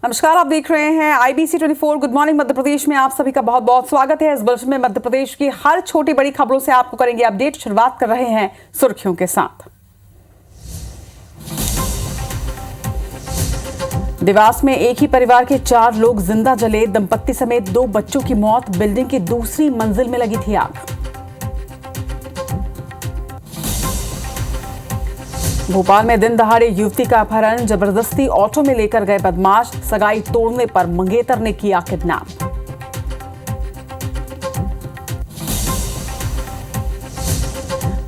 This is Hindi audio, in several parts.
नमस्कार, आप देख रहे हैं IBC 24 good morning Madhya Pradesh में आप सभी का बहुत बहुत स्वागत है। इस बुलेटिन में मध्य प्रदेश की हर छोटी बड़ी खबरों से आपको करेंगे अपडेट। शुरुआत कर रहे हैं सुर्खियों के साथ। देवास में एक ही परिवार के 4 लोग जिंदा जले, दंपत्ति समेत 2 बच्चों की मौत, बिल्डिंग की दूसरी मंजिल में लगी थी आग। भोपाल में दिन दहाड़े युवती का अपहरण, जबरदस्ती ऑटो में लेकर गए बदमाश, सगाई तोड़ने पर मंगेतर ने किया किडनैप।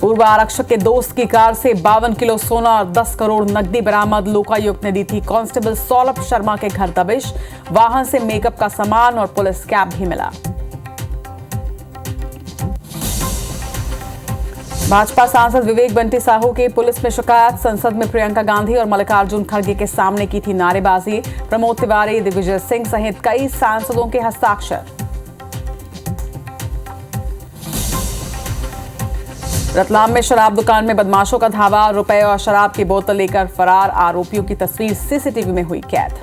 पूर्व आरक्षक के दोस्त की कार से 52 किलो सोना और 10 करोड़ नकदी बरामद, लोकायुक्त ने दी थी कांस्टेबल सौलभ शर्मा के घर दबिश, वाहन से मेकअप का सामान और पुलिस कैप भी मिला। भाजपा सांसद विवेक बंटी साहू की पुलिस में शिकायत, संसद में प्रियंका गांधी और मल्लिकार्जुन खड़गे के सामने की थी नारेबाजी, प्रमोद तिवारी, दिग्विजय सिंह सहित कई सांसदों के हस्ताक्षर। रतलाम में शराब दुकान में बदमाशों का धावा, रुपए और शराब की बोतल लेकर फरार आरोपियों की तस्वीर सीसीटीवी में हुई कैद।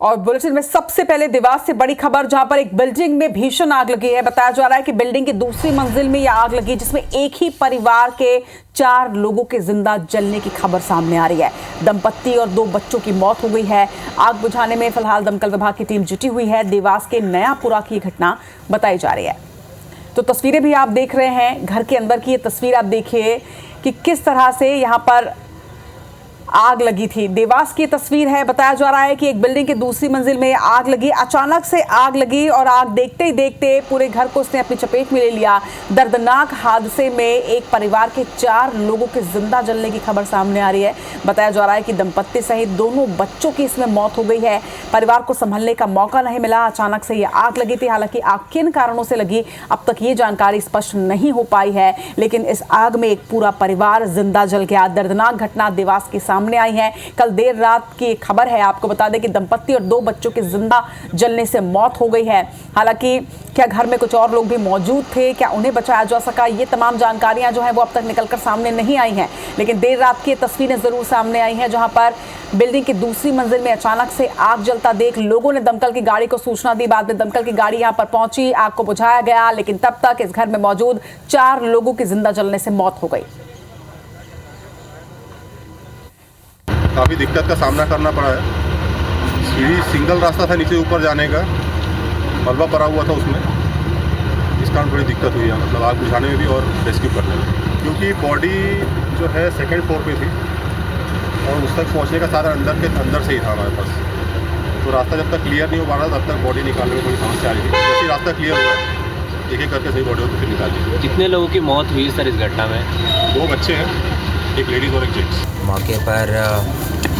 और बुलेटिन में सबसे पहले देवास से बड़ी खबर, जहां पर एक बिल्डिंग में भीषण आग लगी है। बताया जा रहा है कि बिल्डिंग की दूसरी मंजिल में यह आग लगी, जिसमें एक ही परिवार के 4 लोगों के जिंदा जलने की खबर सामने आ रही है। दंपत्ति और 2 बच्चों की मौत हो गई है। आग बुझाने में फिलहाल दमकल विभाग की टीम जुटी हुई है। देवास के नयापुरा की घटना बताई जा रही है। तो तस्वीरें भी आप देख रहे हैं, घर के अंदर की ये तस्वीर आप देखिए कि किस तरह से यहां पर आग लगी थी। देवास की तस्वीर है। बताया जा रहा है कि एक बिल्डिंग की दूसरी मंजिल में आग लगी, अचानक से आग लगी और आग देखते ही देखते पूरे घर को उसने अपनी चपेट में ले लिया। दर्दनाक हादसे में एक परिवार के 4 लोगों के जिंदा जलने की खबर सामने आ रही है। बताया जा रहा है कि दंपत्ति सहित दोनों बच्चों की इसमें मौत हो गई है। परिवार को संभलने का मौका नहीं मिला, अचानक से यह आग लगी थी। हालांकि आग किन कारणों से लगी, अब तक ये जानकारी स्पष्ट नहीं हो पाई है, लेकिन इस आग में एक पूरा परिवार जिंदा जल गया। दर्दनाक घटना देवास के सामने आई है। कल देर रात की खबर है। आपको बता दें कि दंपत्ति और 2 बच्चों के जिंदा जलने से मौत हो गई है। हालांकि क्या घर में कुछ और लोग भी मौजूद थे, क्या उन्हें बचाया जा सका, ये तमाम जानकारियां जो है वो अब तक निकलकर सामने नहीं आई हैं। लेकिन देर रात की तस्वीरें जरूर सामने आई हैं, जहां पर बिल्डिंग की दूसरी मंजिल में अचानक से आग जलता देख लोगों ने दमकल की गाड़ी को सूचना दी। बाद में दमकल की गाड़ी यहां पर पहुंची, आग को बुझाया गया, लेकिन तब तक इस घर में मौजूद 4 लोगों की जिंदा जलने से मौत हो गई। काफ़ी दिक्कत का सामना करना पड़ा है। सीढ़ी सिंगल रास्ता था नीचे ऊपर जाने का, मलबा पड़ा हुआ था उसमें, इस कारण बड़ी दिक्कत हुई है, मतलब आग बुझाने में भी और रेस्क्यू करने में। क्योंकि बॉडी जो है 2nd फ्लोर पे थी और उस तक पहुंचने का सारा अंदर से ही था हमारे पास। तो रास्ता जब तक क्लियर नहीं हो पा रहा तब तक बॉडी निकालने में थोड़ी समस्या आ रही थी। जैसे रास्ता क्लियर हुआ, एक एक करके सही बॉडी को फिर निकाल दी। कितने लोगों की मौत हुई सर इस घटना में? 2 बच्चे हैं, एक लेडीज़ और एक जेंट्स। मौके पर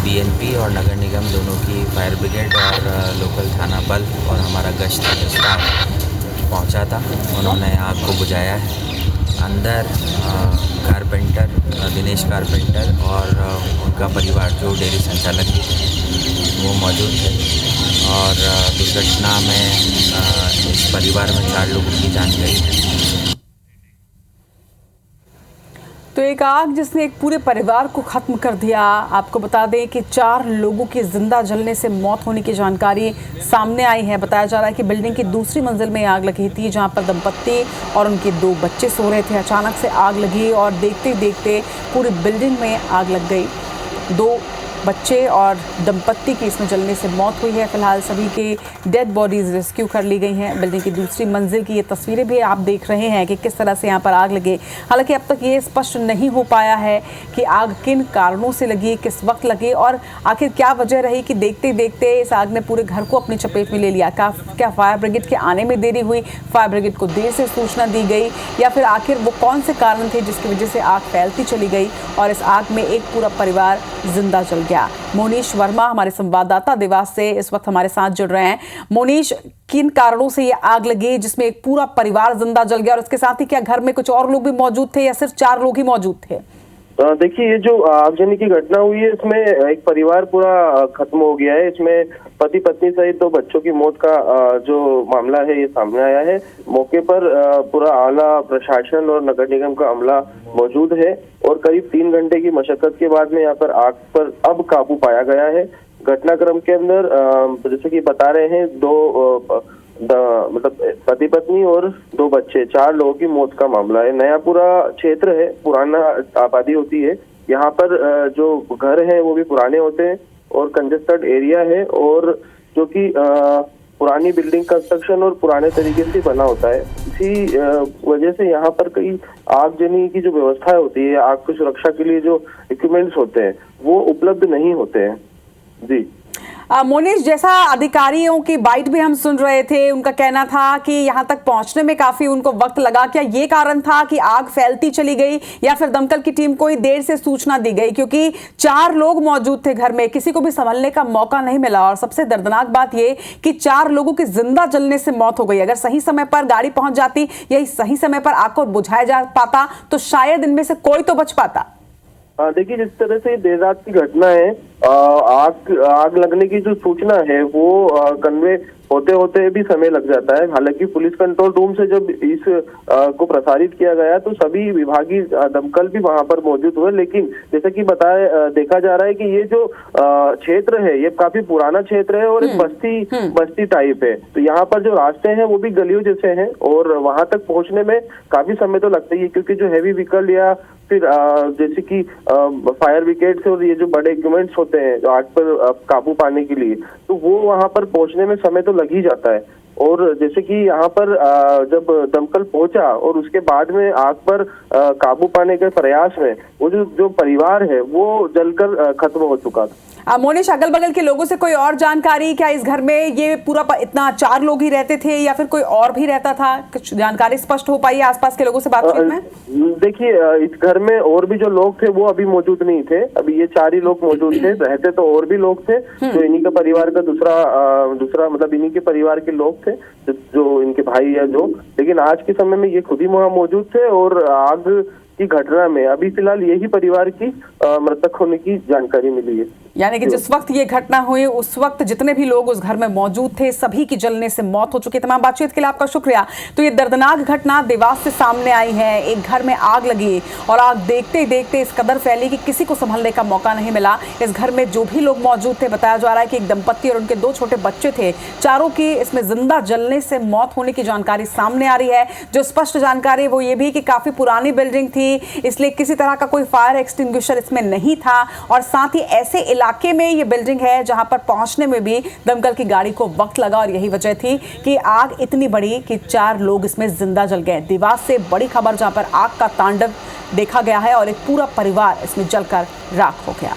BNP और नगर निगम दोनों की फायर ब्रिगेड और लोकल थाना बल और हमारा गश्त स्टाफ पहुंचा था। उन्होंने आग को बुझाया है। अंदर कारपेंटर दिनेश कारपेंटर और उनका परिवार जो डेयरी संचालक वो मौजूद थे और दुर्घटना में इस परिवार में 4 लोगों की जान गई है। तो एक आग जिसने एक पूरे परिवार को खत्म कर दिया। आपको बता दें कि 4 लोगों की जिंदा जलने से मौत होने की जानकारी सामने आई है। बताया जा रहा है कि बिल्डिंग की दूसरी मंजिल में आग लगी थी, जहां पर दंपत्ति और उनके 2 बच्चे सो रहे थे। अचानक से आग लगी और देखते देखते पूरी बिल्डिंग में आग लग गई। 2 बच्चे और दंपत्ति की इसमें जलने से मौत हुई है। फिलहाल सभी के डेड बॉडीज रेस्क्यू कर ली गई हैं। बिल्डिंग की दूसरी मंजिल की ये तस्वीरें भी आप देख रहे हैं कि किस तरह से यहाँ पर आग लगी। हालांकि अब तक ये स्पष्ट नहीं हो पाया है कि आग किन कारणों से लगी, किस वक्त लगी और आखिर क्या वजह रही कि देखते देखते इस आग ने पूरे घर को अपनी चपेट में ले लिया। क्या फायर ब्रिगेड के आने में देरी हुई, फायर ब्रिगेड को देर से सूचना दी गई, या फिर आखिर वो कौन से कारण थे जिसकी वजह से आग फैलती चली गई और इस आग में एक पूरा परिवार जिंदा जल गया। गया। मोनीश वर्मा हमारे संवाददाता देवास से इस वक्त हमारे साथ जुड़ रहे हैं। मोनीश, किन कारणों से ये आग लगी जिसमें एक पूरा परिवार जिंदा जल गया और इसके साथ ही क्या घर में कुछ और लोग भी मौजूद थे या सिर्फ 4 लोग ही मौजूद थे? देखिए, ये जो आगजनी की घटना हुई है इसमें एक परिवार पूरा खत्म हो गया है। इसमें पति पत्नी सहित 2 बच्चों की मौत का जो मामला है ये सामने आया है। मौके पर पूरा आला प्रशासन और नगर निगम का अमला मौजूद है और करीब 3 घंटे की मशक्कत के बाद में यहाँ पर आग पर अब काबू पाया गया है। घटनाक्रम के अंदर जैसे कि बता रहे हैं 2 मतलब पति पत्नी और 2 बच्चे, 4 लोगों की मौत का मामला है। नयापुरा क्षेत्र है, पुराना आबादी होती है यहाँ पर। जो घर हैं वो भी पुराने होते हैं और कंजेस्टेड एरिया है और जो कि पुरानी बिल्डिंग कंस्ट्रक्शन और पुराने तरीके से बना होता है। इसी वजह से यहाँ पर कई आगजनी की जो व्यवस्था होती है, आग की सुरक्षा के लिए जो इक्विपमेंट्स होते हैं वो उपलब्ध नहीं होते हैं। जी मोनीश, जैसा अधिकारियों की बाइट भी हम सुन रहे थे, उनका कहना था कि यहाँ तक पहुंचने में काफी उनको वक्त लगा। क्या ये कारण था कि आग फैलती चली गई या फिर दमकल की टीम को देर से सूचना दी गई? क्योंकि 4 लोग मौजूद थे घर में, किसी को भी संभलने का मौका नहीं मिला और सबसे दर्दनाक बात ये कि 4 लोगों की जिंदा जलने से मौत हो गई। अगर सही समय पर गाड़ी पहुंच जाती या सही समय पर आग को बुझाया जा पाता तो शायद इनमें से कोई तो बच पाता। देखिए, जिस तरह से देर रात की घटना है, आग लगने की जो सूचना है वो कन्वे होते होते भी समय लग जाता है। हालांकि पुलिस कंट्रोल रूम से जब इस को प्रसारित किया गया तो सभी विभागीय दमकल भी वहां पर मौजूद हुए, लेकिन जैसा कि देखा जा रहा है कि ये जो क्षेत्र है ये काफी पुराना क्षेत्र है और एक बस्ती टाइप है। तो यहाँ पर जो रास्ते हैं वो भी गलियों जैसे हैं और वहां तक पहुंचने में काफी समय तो लगता ही है, क्योंकि जो हैवी व्हीकल या फिर जैसे कि फायर ब्रिगेड से और ये जो बड़े इक्विपमेंट्स होते हैं जो आग पर काबू पाने के लिए, तो वो वहां पर पहुंचने में समय तो लग ही जाता है। और जैसे कि यहाँ पर जब दमकल पहुंचा और उसके बाद में आग पर काबू पाने के प्रयास में वो जो परिवार है वो जलकर खत्म हो चुका था। मोनीश, अगल बगल के लोगों से कोई और जानकारी? क्या इस घर में ये पूरा इतना 4 लोग ही रहते थे या फिर कोई और भी रहता था? कुछ जानकारी स्पष्ट हो पाई आसपास के लोगों से बातचीत में? देखिए, इस घर में और भी जो लोग थे वो अभी मौजूद नहीं थे। अभी ये 4 ही लोग मौजूद थे। रहते तो और भी लोग थे जो इन्हीं का परिवार का दूसरा मतलब इन्हीं के परिवार के लोग थे, जो इनके भाई या जो, लेकिन आज के समय में ये खुद ही वहां मौजूद थे और आग की घटना में अभी फिलहाल यही परिवार की मृतक होने की जानकारी मिली है। यानी कि जिस वक्त ये घटना हुई उस वक्त जितने भी लोग उस घर में मौजूद थे सभी की जलने से मौत हो चुकी है। तमाम बातचीत के लिए आपका शुक्रिया। तो ये दर्दनाक घटना देवास से सामने आई है। एक घर में आग लगी और आग देखते ही देखते इस कदर फैली कि किसी को संभलने का मौका नहीं मिला। इस घर में जो भी लोग मौजूद थे, बताया जा रहा है कि एक दंपत्ति और उनके 2 छोटे बच्चे थे, चारों की इसमें जिंदा जलने से मौत होने की जानकारी सामने आ रही है। जो स्पष्ट जानकारी वो ये भी कि काफी पुरानी बिल्डिंग थी, इसलिए किसी तरह का कोई फायर एक्सटिंग्विशर इसमें नहीं था और साथ ही ऐसे इलाके में ये बिल्डिंग है जहां पर पहुंचने में भी दमकल की गाड़ी को वक्त लगा और यही वजह थी कि आग इतनी बड़ी कि 4 लोग इसमें जिंदा जल गए। देवास से बड़ी खबर जहां पर आग का तांडव देखा गया है और एक पूरा परिवार इसमें जलकर राख हो गया।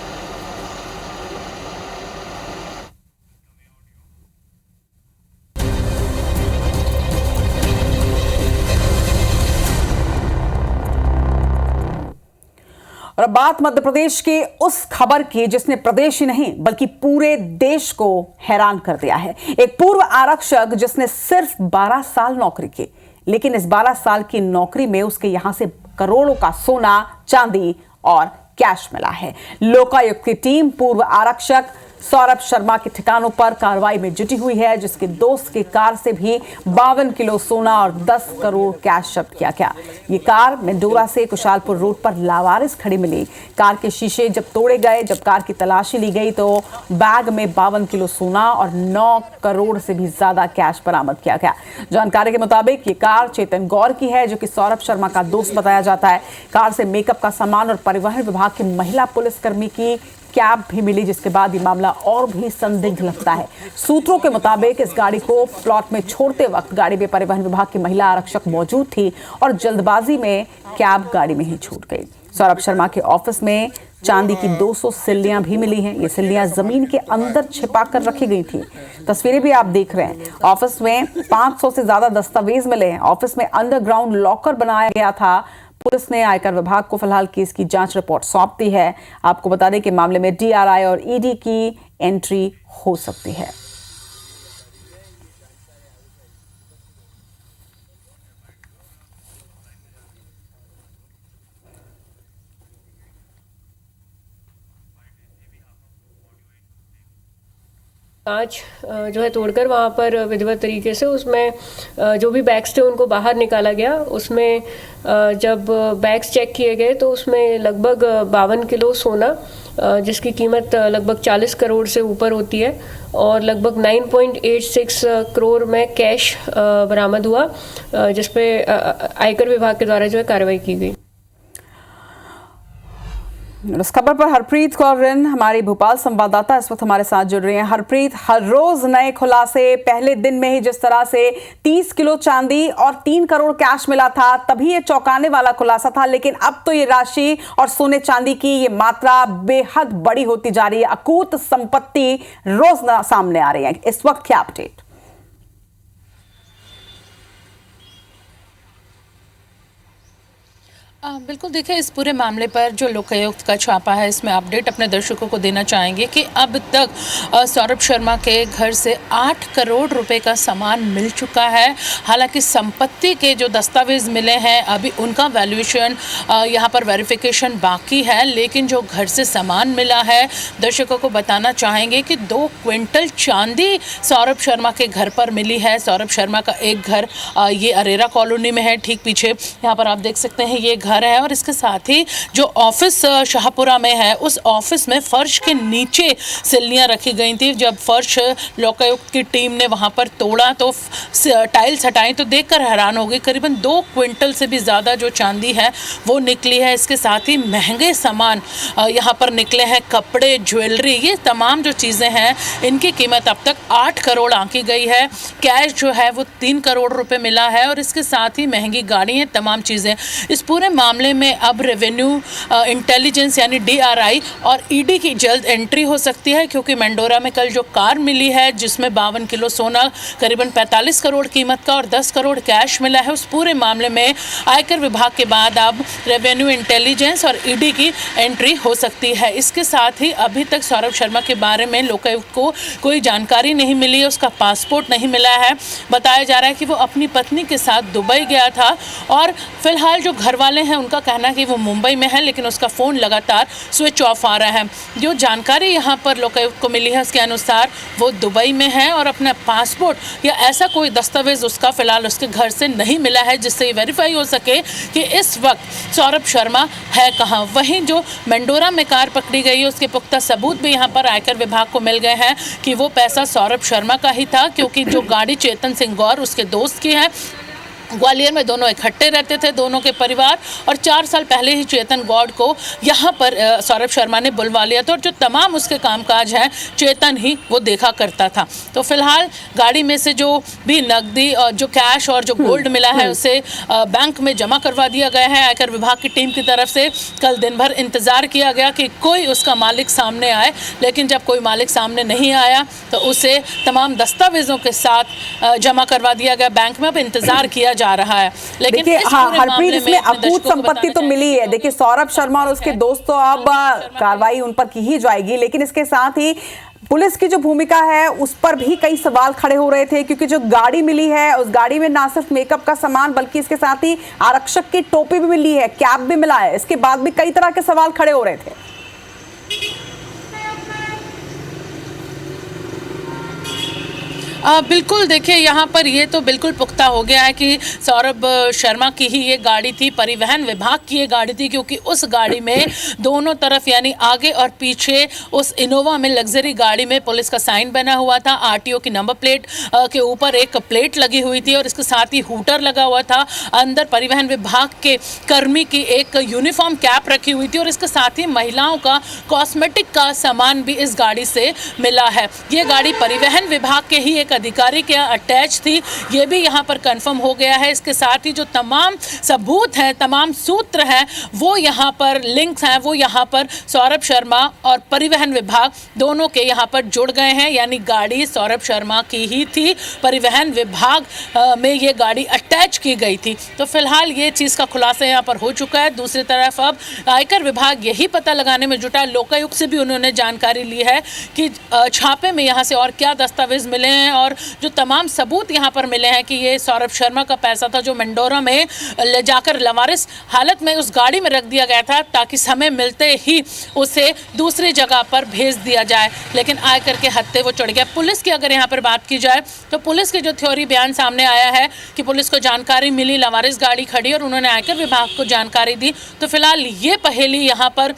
और अब बात मध्य प्रदेश के उस खबर की जिसने प्रदेश ही नहीं बल्कि पूरे देश को हैरान कर दिया है। एक पूर्व आरक्षक जिसने सिर्फ 12 साल नौकरी की, लेकिन इस 12 साल की नौकरी में उसके यहां से करोड़ों का सोना, चांदी और कैश मिला है। लोकायुक्त की टीम पूर्व आरक्षक सौरभ शर्मा के ठिकानों पर कार्रवाई में जुटी हुई है, जिसके दोस्त की कार से भी 52 किलो सोना और 10 करोड़ कैश जब्त किया गया। ये कार मेंडोरा से कुशालपुर रोड पर लावारिस खड़ी मिली। कार के शीशे जब तोड़े गए, जब कार की तलाशी ली गई तो बैग में 52 किलो सोना और 9 करोड़ से भी ज्यादा कैश बरामद किया गया। जानकारी के मुताबिक ये कार चेतन गौर की है, जो कि सौरभ शर्मा का दोस्त बताया जाता है। कार से मेकअप का सामान और परिवहन विभाग की महिला पुलिसकर्मी की कैब भी मिली, जिसके बाद ये मामला और भी संदिग्ध लगता है। सूत्रों के मुताबिक इस गाड़ी को प्लॉट में छोड़ते वक्त गाड़ी में परिवहन विभाग की महिला आरक्षक मौजूद थी और जल्दबाजी में कैब गाड़ी में ही छूट गई। सौरभ शर्मा के ऑफिस में चांदी की 200 सिल्लियां भी मिली हैं। ये सिल्लियां जमीन के अंदर छिपा कर रखी गई थी। तस्वीरें भी आप देख रहे हैं। ऑफिस में 500 से ज्यादा दस्तावेज मिले हैं। ऑफिस में अंडरग्राउंड लॉकर बनाया गया था। पुलिस ने आयकर विभाग को फिलहाल केस की जांच रिपोर्ट सौंप दी है। आपको बता दें कि मामले में DRI और ED की एंट्री हो सकती है। कांच जो है तोड़कर वहाँ पर विधिवत तरीके से उसमें जो भी बैग्स थे उनको बाहर निकाला गया। उसमें जब बैग्स चेक किए गए तो उसमें लगभग 52 किलो सोना जिसकी कीमत लगभग 40 करोड़ से ऊपर होती है और लगभग 9.86 करोड़ में कैश बरामद हुआ, जिस पे आयकर विभाग के द्वारा जो है कार्रवाई की गई। इस खबर पर हरप्रीत कौर रिन हमारी भोपाल संवाददाता इस वक्त हमारे साथ जुड़ रही हैं। हरप्रीत, हर रोज नए खुलासे, पहले दिन में ही जिस तरह से 30 किलो चांदी और 3 करोड़ कैश मिला था, तभी ये चौंकाने वाला खुलासा था। लेकिन अब तो ये राशि और सोने चांदी की ये मात्रा बेहद बड़ी होती जा रही है। अकूत संपत्ति रोज सामने आ रही है। इस वक्त क्या अपडेट? बिल्कुल, देखिए इस पूरे मामले पर जो लोकायुक्त का छापा है इसमें अपडेट अपने दर्शकों को देना चाहेंगे कि अब तक सौरभ शर्मा के घर से 8 करोड़ रुपए का सामान मिल चुका है। हालांकि संपत्ति के जो दस्तावेज मिले हैं अभी उनका वैल्यूएशन यहां पर वेरिफिकेशन बाकी है, लेकिन जो घर से सामान मिला है दर्शकों को बताना चाहेंगे कि 2 क्विंटल चांदी सौरभ शर्मा के घर पर मिली है। सौरभ शर्मा का एक घर ये अरेरा कॉलोनी में है, ठीक पीछे यहाँ पर आप देख सकते हैं ये घर है। और इसके साथ ही जो ऑफिस शाहपुरा में है उस ऑफिस में फर्श के नीचे सिल्लियां रखी गई थी। जब फर्श लोकायुक्त की टीम ने वहां पर तोड़ा तो टाइल्स हटाई तो देखकर हैरान हो गई। करीबन 2 क्विंटल से भी ज़्यादा जो चांदी है वो निकली है। इसके साथ ही महंगे सामान यहाँ पर निकले हैं, कपड़े, ज्वेलरी, ये तमाम जो चीज़ें हैं इनकी कीमत अब तक 8 करोड़ आंकी गई है। कैश जो है वो 3 करोड़ रुपए मिला है और इसके साथ ही महंगी गाड़ियाँ, तमाम चीज़ें। इस पूरे मामले में अब रेवेन्यू इंटेलिजेंस यानी DRI और ED की जल्द एंट्री हो सकती है, क्योंकि मेंडोरा में कल जो कार मिली है जिसमें 52 किलो सोना, करीबन 45 करोड़ कीमत का और 10 करोड़ कैश मिला है, उस पूरे मामले में आयकर विभाग के बाद अब रेवेन्यू इंटेलिजेंस और ED की एंट्री हो सकती है। इसके साथ ही अभी तक सौरभ शर्मा के बारे में लोकायुक्त को कोई जानकारी नहीं मिली है, उसका पासपोर्ट नहीं मिला है। बताया जा रहा है कि वो अपनी पत्नी के साथ दुबई गया था और फिलहाल जो घर वाले हैं उनका कहना है कि वो मुंबई में है, लेकिन उसका फ़ोन लगातार स्विच ऑफ आ रहा है। जो जानकारी यहाँ पर लोकायुक्त को मिली है उसके अनुसार वो दुबई में है और अपना पासपोर्ट या ऐसा कोई दस्तावेज उसका फ़िलहाल उसके घर से नहीं मिला है जिससे ये वेरीफाई हो सके कि इस वक्त सौरभ शर्मा है कहाँ। वहीं जो मेंडोरा में कार पकड़ी गई है उसके पुख्ता सबूत भी यहाँ पर आयकर विभाग को मिल गए हैं कि वो पैसा सौरभ शर्मा का ही था, क्योंकि जो गाड़ी चेतन सिंह गौर उसके दोस्त की है। ग्वालियर में दोनों इकट्ठे रहते थे, दोनों के परिवार, और 4 साल पहले ही चेतन गौड़ को यहाँ पर सौरभ शर्मा ने बुलवा लिया था और जो तमाम उसके कामकाज हैं चेतन ही वो देखा करता था। तो फिलहाल गाड़ी में से जो भी नकदी और जो कैश और जो गोल्ड मिला है उसे बैंक में जमा करवा दिया गया है आयकर विभाग की टीम की तरफ से। कल दिन भर इंतज़ार किया गया कि कोई उसका मालिक सामने आए, लेकिन जब कोई मालिक सामने नहीं आया तो उसे तमाम दस्तावेजों के साथ जमा करवा दिया गया बैंक में। अब इंतज़ार किया जा रहा है। लेकिन देखिए हरप्रीत, इसमें अकूत संपत्ति तो मिली है। देखिए सौरभ शर्मा और उसके दोस्त तो अब कार्रवाई उन पर की ही जाएगी, लेकिन इसके साथ ही पुलिस की जो भूमिका है उस पर भी कई सवाल खड़े हो रहे थे, क्योंकि जो गाड़ी मिली है उस गाड़ी में ना सिर्फ मेकअप का सामान बल्कि इसके साथ ही आरक्षक की टोपी भी मिली है, कैप भी मिला है। इसके बाद भी कई तरह के सवाल खड़े हो रहे थे। बिल्कुल, देखिए यहाँ पर ये तो बिल्कुल पुख्ता हो गया है कि सौरभ शर्मा की ही ये गाड़ी थी, परिवहन विभाग की ये गाड़ी थी, क्योंकि उस गाड़ी में दोनों तरफ यानी आगे और पीछे उस इनोवा में लग्जरी गाड़ी में पुलिस का साइन बना हुआ था। RTO की नंबर प्लेट के ऊपर एक प्लेट लगी हुई थी और इसके साथ ही हूटर लगा हुआ था। अंदर परिवहन विभाग के कर्मी की एक यूनिफॉर्म कैप रखी हुई थी और इसके साथ ही महिलाओं का कॉस्मेटिक का सामान भी इस गाड़ी से मिला है। ये गाड़ी परिवहन विभाग के ही एक अधिकारी के यहाँ अटैच थी, ये भी यहाँ पर कंफर्म हो गया है। इसके साथ ही जो तमाम सबूत हैं, तमाम सूत्र हैं, वो यहाँ पर लिंक्स हैं, वो यहाँ पर सौरभ शर्मा और परिवहन विभाग दोनों के यहाँ पर जुड़ गए हैं। यानी गाड़ी सौरभ शर्मा की ही थी, परिवहन विभाग में ये गाड़ी अटैच की गई थी। तो फिलहाल ये चीज़ का खुलासा यहाँ पर हो चुका है। दूसरी तरफ अब आयकर विभाग यही पता लगाने में जुटा है, लोकायुक्त से भी उन्होंने जानकारी ली है कि छापे में यहाँ से और क्या दस्तावेज मिले हैं और जो तमाम सबूत यहाँ पर मिले हैं कि ये सौरभ शर्मा का पैसा था जो मंडोरा में ले जाकर लवारिस हालत में उस गाड़ी में रख दिया गया था ताकि समय मिलते ही उसे दूसरी जगह पर भेज दिया जाए। लेकिन आयकर के हत्थे वो चढ़ गया। पुलिस की अगर यहाँ पर बात की जाए तो पुलिस की जो थ्योरी बयान सामने आया है कि पुलिस को जानकारी मिली, लवारिस गाड़ी खड़ी और उन्होंने आयकर विभाग को जानकारी दी। तो फिलहाल ये पहेली यहाँ पर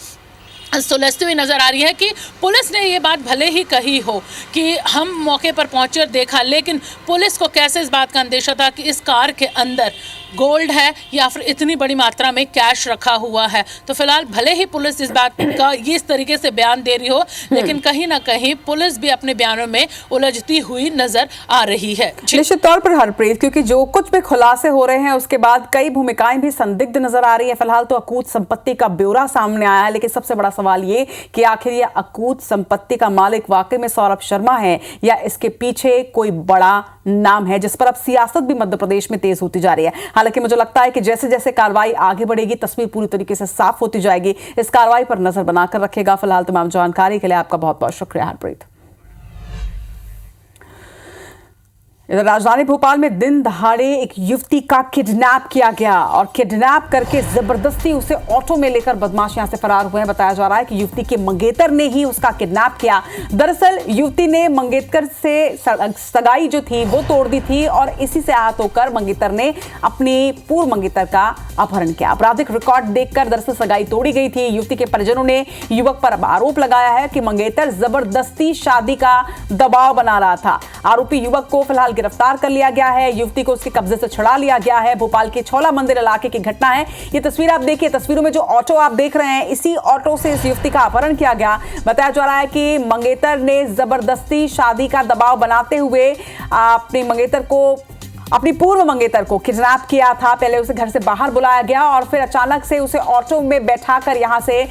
सुलझती हुई नजर आ रही है कि पुलिस ने ये बात भले ही कही हो कि हम मौके पर पहुंचे और देखा, लेकिन पुलिस को कैसे इस बात का अंदेशा था कि इस कार के अंदर गोल्ड है या फिर इतनी बड़ी मात्रा में कैश रखा हुआ है। तो फिलहाल भले ही पुलिस इस बात का ये इस तरीके से बयान दे रही हो, लेकिन कहीं ना कहीं पुलिस भी अपने बयानों में उलझती हुई नजर आ रही है। निश्चित तौर पर हरप्रीत, क्योंकि जो कुछ भी खुलासे हो रहे हैं उसके बाद कई भूमिकाएं भी संदिग्ध नजर आ रही है। फिलहाल तो अकूत संपत्ति का ब्यौरा सामने आया है, लेकिन सबसे बड़ा सवाल ये कि आखिर ये अकूत संपत्ति का मालिक वाकई में सौरभ शर्मा है या इसके पीछे कोई बड़ा नाम है, जिस पर अब सियासत भी मध्य प्रदेश में तेज होती जा रही है। हालांकि मुझे लगता है कि जैसे जैसे कार्रवाई आगे बढ़ेगी तस्वीर पूरी तरीके से साफ होती जाएगी। इस कार्रवाई पर नजर बनाकर रखेगा। फिलहाल तमाम जानकारी के लिए आपका बहुत बहुत शुक्रिया हरप्रीत। इधर राजधानी भोपाल में दिन दहाड़े एक युवती का किडनैप किया गया और किडनैप करके जबरदस्ती उसे ऑटो में लेकर बदमाश यहां से फरार हुए हैं। बताया जा रहा है कि युवती के मंगेतर ने ही उसका किडनैप किया। दरअसल युवती ने मंगेतर से सगाई जो थी वो तोड़ दी थी और इसी से आहत होकर मंगेतर ने अपनी पूर्व मंगेतर का अपहरण किया। आपराधिक रिकॉर्ड देखकर दरअसल सगाई तोड़ी गई थी। युवती के परिजनों ने युवक पर आरोप लगाया है कि मंगेतर जबरदस्ती शादी का दबाव बना रहा था। आरोपी युवक को फिलहाल गिरफ्तार कर लिया गया है। युवती को उसके कब्जे से छुड़ा लिया गया है। भोपाल के छोला मंदिर इलाके की घटना है। ये तस्वीर आप देखिए, तस्वीरों में जो ऑटो आप देख रहे हैं, इसी ऑटो से इस युवती का अपहरण किया गया। बताया जा रहा है कि मंगेतर ने जबरदस्ती शादी का दबाव बनाते हुए अपनी पूर्व मंगेतर को किडनैप किया था। पहले उसे घर से बाहर बुलाया गया और फिर अचानक से उसे ऑटो में बैठाकर यहां से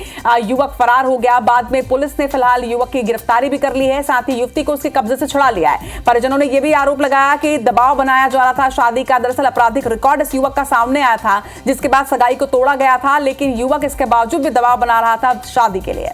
युवक फरार हो गया। बाद में पुलिस ने फिलहाल युवक की गिरफ्तारी भी कर ली है, साथ ही युवती को उसके कब्जे से छुड़ा लिया है। परिजनों ने यह भी आरोप लगाया कि दबाव बनाया जा रहा था शादी का। दरअसल आपराधिक रिकॉर्ड इस युवक का सामने आया था, जिसके बाद सगाई को तोड़ा गया था, लेकिन युवक इसके बावजूद भी दबाव बना रहा था शादी के लिए।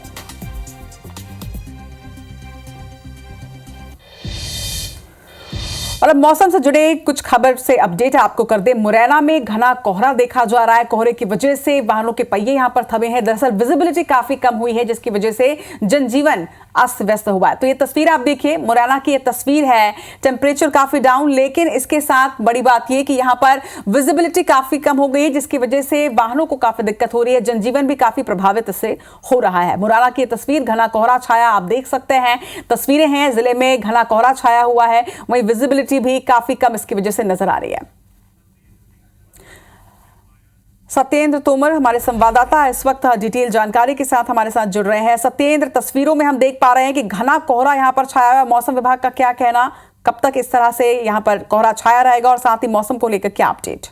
और अब मौसम से जुड़े कुछ खबर से अपडेट आपको कर दे। मुरैना में घना कोहरा देखा जा रहा है। कोहरे की वजह से वाहनों के पहिए यहां पर थमे हैं। दरअसल विजिबिलिटी काफी कम हुई है, जिसकी वजह से जनजीवन अस्त व्यस्त हुआ है। तो ये तस्वीर आप देखिए, मुरैना की ये तस्वीर है। टेम्परेचर काफी डाउन, लेकिन इसके साथ बड़ी बात यह कि यहां पर विजिबिलिटी काफी कम हो गई है, जिसकी वजह से वाहनों को काफी दिक्कत हो रही है। जनजीवन भी काफी प्रभावित इससे हो रहा है। मुरैना की तस्वीर, घना कोहरा छाया आप देख सकते हैं। तस्वीरें हैं, जिले में घना कोहरा छाया हुआ है, वहीं विजिबिलिटी भी काफी कम इसकी वजह से नजर आ रही है। सत्येंद्र तोमर हमारे संवाददाता इस वक्त डिटेल जानकारी के साथ हमारे साथ जुड़ रहे हैं। सत्येंद्र, तस्वीरों में हम देख पा रहे हैं कि घना कोहरा यहां पर छाया हुआ है। मौसम विभाग का क्या कहना, कब तक इस तरह से यहां पर कोहरा छाया रहेगा और साथ ही मौसम को लेकर क्या अपडेट?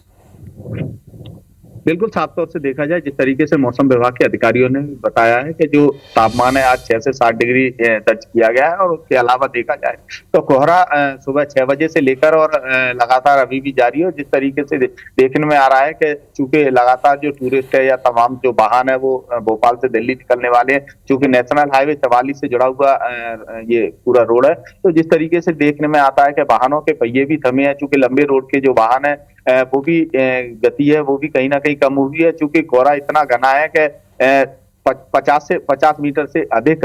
बिल्कुल साफ तौर से देखा जाए, जिस तरीके से मौसम विभाग के अधिकारियों ने बताया है कि जो तापमान है आज 6 से 7 डिग्री दर्ज किया गया है, और उसके अलावा देखा जाए तो कोहरा सुबह 6 बजे से लेकर और लगातार अभी भी जारी है। जिस तरीके से देखने में आ रहा है कि चूंकि लगातार जो टूरिस्ट है या तमाम जो वाहन है वो भोपाल से दिल्ली निकलने वाले हैं, चूंकि नेशनल हाईवे 44 से जुड़ा हुआ ये पूरा रोड है, तो जिस तरीके से देखने में आता है कि वाहनों के पहिए भी थमे हैं। चूंकि लंबे रोड के जो वाहन है वो भी गति है वो भी कहीं ना कहीं कम हुई है। चूंकि कोहरा इतना घना है कि 50 मीटर से अधिक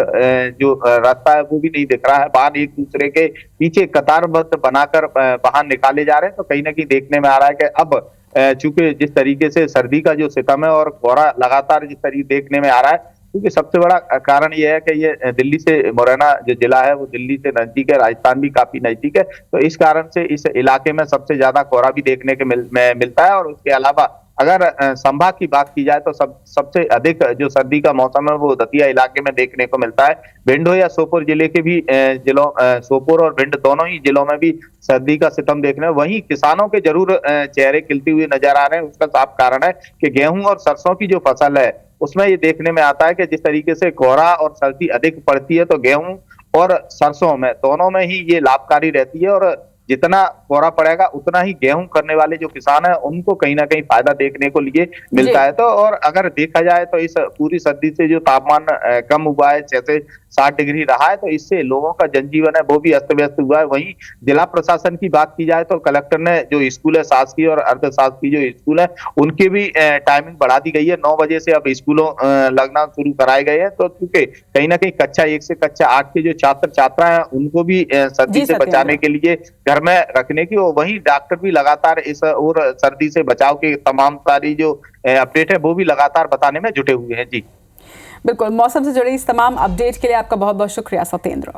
जो रास्ता है वो भी नहीं दिख रहा है। वाहन एक दूसरे के पीछे कतारबद्ध बनाकर वाहन निकाले जा रहे हैं। तो कहीं ना कहीं देखने में आ रहा है कि अब चूंकि जिस तरीके से सर्दी का जो सितम है और कोहरा लगातार जिस तरीके देखने में आ रहा है, क्योंकि सबसे बड़ा कारण यह है कि ये दिल्ली से मुरैना जो जिला है वो दिल्ली से नजदीक है, राजस्थान भी काफी नजदीक है, तो इस कारण से इस इलाके में सबसे ज्यादा कोहरा भी देखने के मिलता है। और उसके अलावा अगर संभाग की बात की जाए तो सबसे अधिक जो सर्दी का मौसम है वो दतिया इलाके में देखने को मिलता है। भिंड हो या सोपोर जिले के भी जिलों, सोपोर और भिंड दोनों ही जिलों में भी सर्दी का सितम देखने, वहीं किसानों के जरूर चेहरे खिलते हुए नजर आ रहे हैं। उसका साफ कारण है कि गेहूं और सरसों की जो फसल है उसमें ये देखने में आता है कि जिस तरीके से कोहरा और सर्दी अधिक पड़ती है तो गेहूं और सरसों में दोनों में ही ये लाभकारी रहती है, और जितना कोहरा पड़ेगा उतना ही गेहूं करने वाले जो किसान हैं उनको कहीं ना कहीं फायदा देखने को लिए मिलता है। तो और अगर देखा जाए तो इस पूरी सर्दी से जो तापमान कम हुआ है 6 से 7 डिग्री रहा है, तो इससे लोगों का जनजीवन है वो भी अस्त व्यस्त हुआ है। वहीं जिला प्रशासन की बात की जाए तो कलेक्टर ने जो स्कूल है, शासकीय और अर्ध शासकीय जो स्कूल है उनकी भी टाइमिंग बढ़ा दी गई है। 9 बजे से अब स्कूलों लगना शुरू कराए गए हैं। तो क्योंकि कहीं ना कहीं कक्षा 1 से कक्षा 8 के जो छात्र छात्रा हैं उनको भी सर्दी से बचाने के लिए घर में रखने की, और वहीं डॉक्टर भी लगातार इस और सर्दी से बचाव के तमाम सारी जो अपडेट है वो भी लगातार बताने में जुटे हुए हैं। जी बिल्कुल, मौसम से जुड़ी इस तमाम अपडेट के लिए आपका बहुत बहुत शुक्रिया सत्येंद्र।